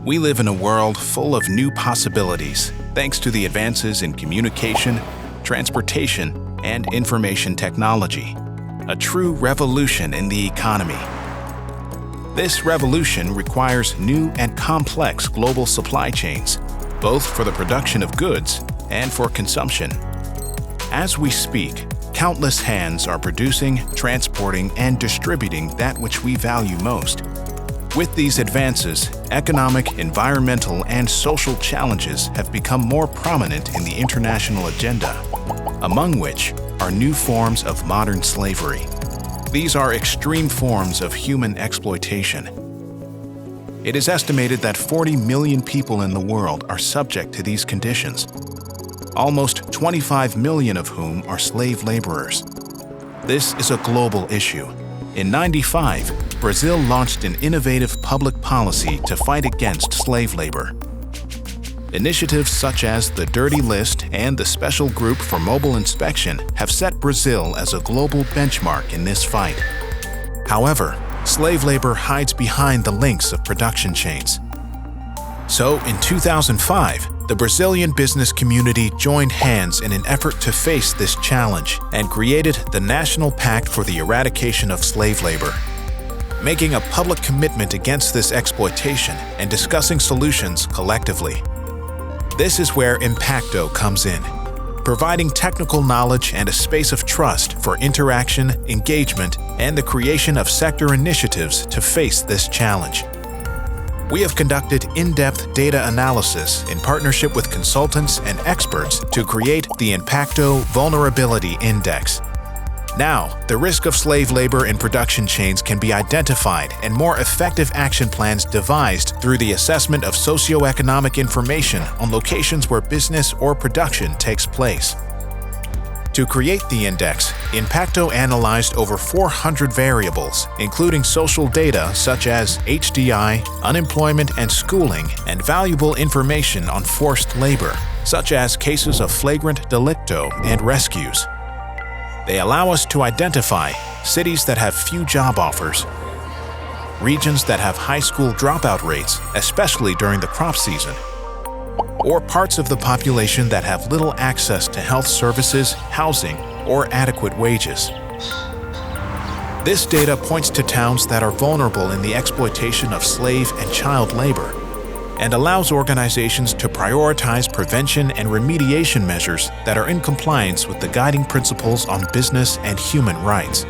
We live in a world full of new possibilities thanks to the advances in communication, transportation, and information technology. A true revolution in the economy. This revolution requires new and complex global supply chains, both for the production of goods and for consumption. As we speak, countless hands are producing, transporting, and distributing that which we value most. With these advances, economic, environmental, and social challenges have become more prominent in the international agenda, among which are new forms of modern slavery. These are extreme forms of human exploitation. It is estimated that 40 million people in the world are subject to these conditions, almost 25 million of whom are slave laborers. This is a global issue. In '95, Brazil launched an innovative public policy to fight against slave labor. Initiatives such as the Dirty List and the Special Group for Mobile Inspection have set Brazil as a global benchmark in this fight. However, slave labor hides behind the links of production chains. So, in 2005, the Brazilian business community joined hands in an effort to face this challenge and created the National Pact for the Eradication of Slave Labor, making a public commitment against this exploitation and discussing solutions collectively. This is where InPACTO comes in, providing technical knowledge and a space of trust for interaction, engagement, and the creation of sector initiatives to face this challenge. We have conducted in-depth data analysis in partnership with consultants and experts to create the InPACTO Vulnerability Index. Now, the risk of slave labor in production chains can be identified and more effective action plans devised through the assessment of socioeconomic information on locations where business or production takes place. To create the index, InPACTO analyzed over 400 variables, including social data such as HDI, unemployment and schooling, and valuable information on forced labor, such as cases of flagrant delicto and rescues. They allow us to identify cities that have few job offers, regions that have high school dropout rates, especially during the crop season, or parts of the population that have little access to health services, housing, or adequate wages. This data points to towns that are vulnerable in the exploitation of slave and child labor, and allows organizations to prioritize prevention and remediation measures that are in compliance with the guiding principles on business and human rights.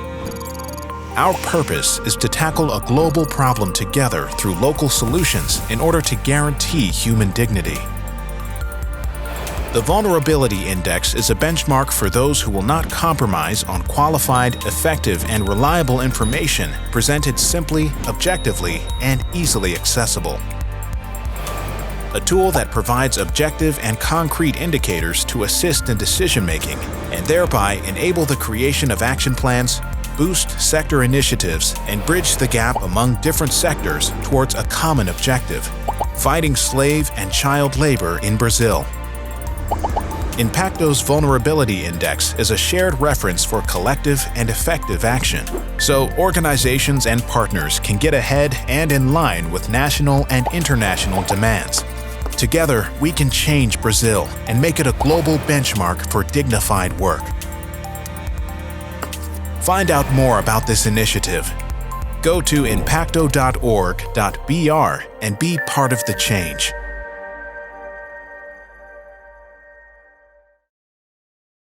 Our purpose is to tackle a global problem together through local solutions in order to guarantee human dignity. The Vulnerability Index is a benchmark for those who will not compromise on qualified, effective, and reliable information presented simply, objectively, and easily accessible. A tool that provides objective and concrete indicators to assist in decision-making and thereby enable the creation of action plans, boost sector initiatives, and bridge the gap among different sectors towards a common objective: fighting slave and child labor in Brazil. InPACTO's Vulnerability Index is a shared reference for collective and effective action, so organizations and partners can get ahead and in line with national and international demands. Together, we can change Brazil and make it a global benchmark for dignified work. Find out more about this initiative. Go to inpacto.org.br and be part of the change.